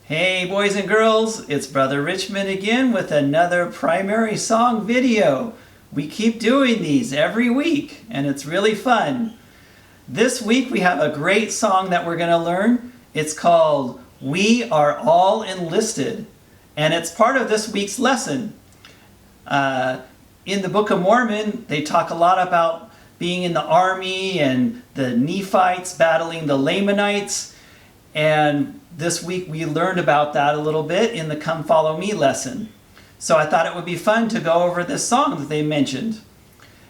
Hey boys and girls, it's Brother Richmond again with another primary song video. We keep doing these every week and it's really fun. This week we have a great song that we're going to learn. It's called We Are All Enlisted, and it's part of this week's lesson. In the Book of Mormon, they talk a lot about being in the army and the Nephites battling the Lamanites, and this week we learned about that a little bit in the Come Follow Me lesson. So I thought it would be fun to go over this song that they mentioned.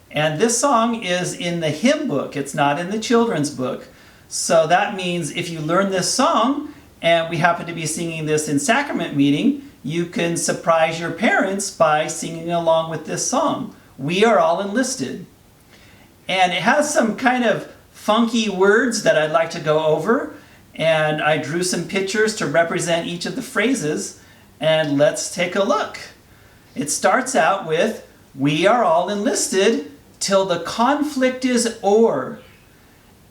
And this song is in the hymn book. It's not in the children's book. So that means if you learn this song and we happen to be singing this in sacrament meeting, you can surprise your parents by singing along with this song. We are all enlisted. And it has some kind of funky words that I'd like to go over. And I drew some pictures to represent each of the phrases, and let's take a look. It starts out with, we are all enlisted till the conflict is o'er.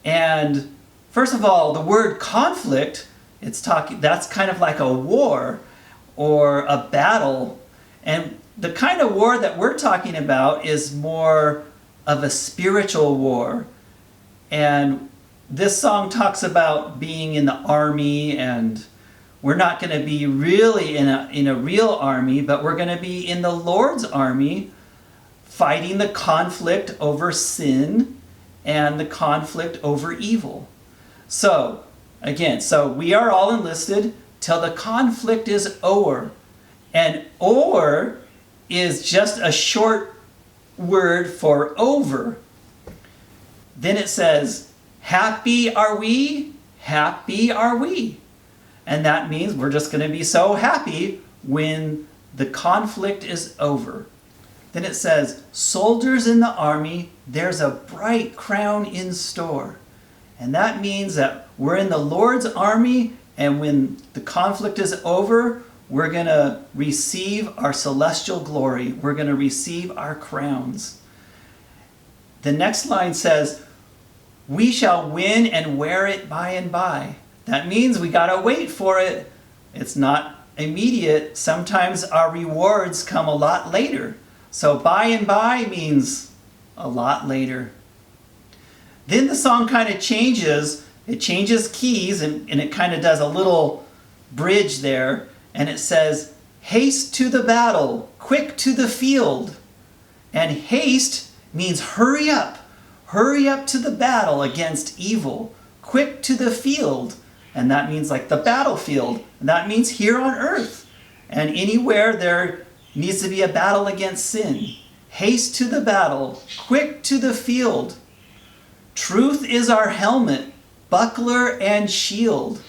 And first of all, the word conflict, that's kind of like a war or a battle. And the kind of war that we're talking about is more of a spiritual war. And this song talks about being in the army, and we're not going to be really in a real army, but we're going to be in the Lord's army, fighting the conflict over sin and the conflict over evil. So, again, we are all enlisted till the conflict is o'er. And o'er is just a short word for over. Then it says, happy are we, happy are we. And that means we're just going to be so happy when the conflict is over. Then it says, soldiers in the army, there's a bright crown in store. And that means that we're in the Lord's army, and when the conflict is over, we're going to receive our celestial glory. We're going to receive our crowns. The next line says, we shall win and wear it by and by. That means we got to wait for it. It's not immediate. Sometimes our rewards come a lot later. So by and by means a lot later. Then the song kind of changes. It changes keys and it kind of does a little bridge there. And it says, haste to the battle, quick to the field. And haste means hurry up. Hurry up to the battle against evil, quick to the field. And that means like the battlefield. And that means here on earth. And anywhere there needs to be a battle against sin. Haste to the battle, quick to the field. Truth is our helmet, buckler and shield.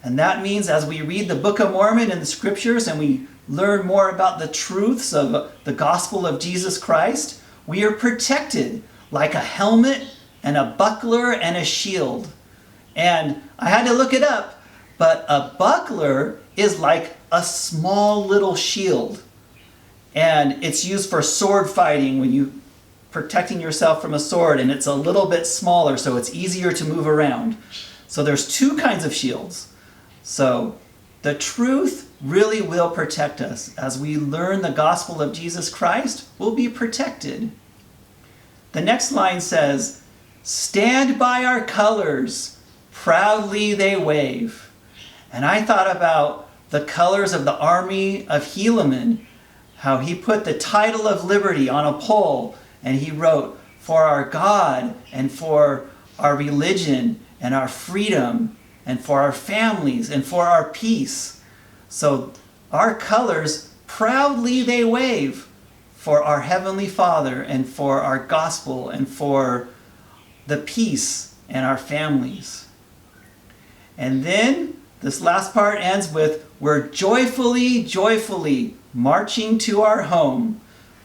And that means as we read the Book of Mormon and the scriptures and we learn more about the truths of the gospel of Jesus Christ, we are protected like a helmet and a buckler and a shield. And I had to look it up, but a buckler is like a small little shield. And it's used for sword fighting when you protecting yourself from a sword, and it's a little bit smaller, so it's easier to move around. So there's two kinds of shields. So the truth really will protect us. As we learn the gospel of Jesus Christ, we'll be protected. The next line says, stand by our colors, proudly they wave. And I thought about the colors of the army of Helaman, how he put the title of liberty on a pole, and he wrote, for our God and for our religion and our freedom and for our families and for our peace. So our colors, proudly they wave. For our Heavenly Father and for our gospel and for the peace and our families. And then this last part ends with, we're joyfully, joyfully marching to our home.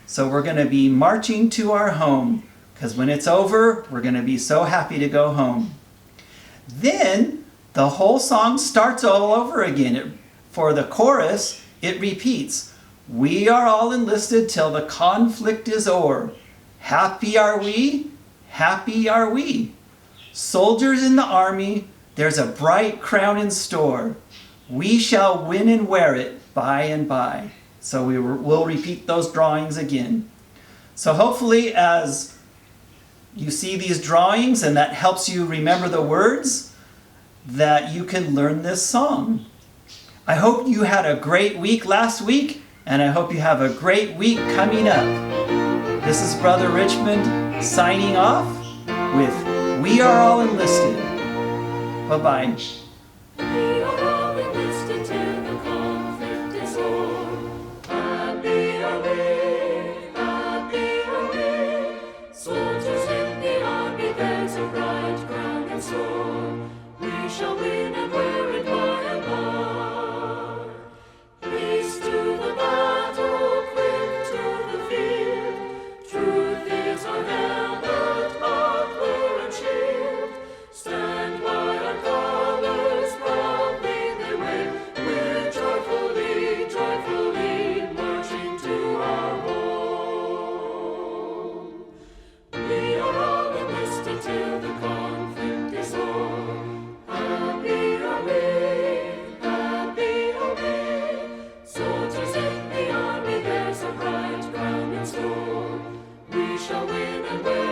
So we're going to be marching to our home because when it's over, we're going to be so happy to go home. Then the whole song starts all over again. For the chorus, it repeats, we are all enlisted till the conflict is o'er. Happy are we, happy are we. Soldiers in the army, there's a bright crown in store. We shall win and wear it by and by. So we'll repeat those drawings again. So hopefully as you see these drawings and that helps you remember the words, that you can learn this song. I hope you had a great week last week, and I hope you have a great week coming up. This is Brother Richmond signing off with We Are All Enlisted. Bye-bye. We are all enlisted till the conflict is o'er. Happy are we, happy are we. Soldiers in the army, there's a bright crown and sword. We shall win and wear it by and by. Haste to the battle, quick to the field. Truth is our helmet, buckler and shield. Stand by our colors, proudly they wave. We're joyfully, joyfully marching to our home. We are all enlisted till the conflict is o'er. Happy are we, happy are we. Soldiers in the army, there's a bright crown in store. We shall win and wear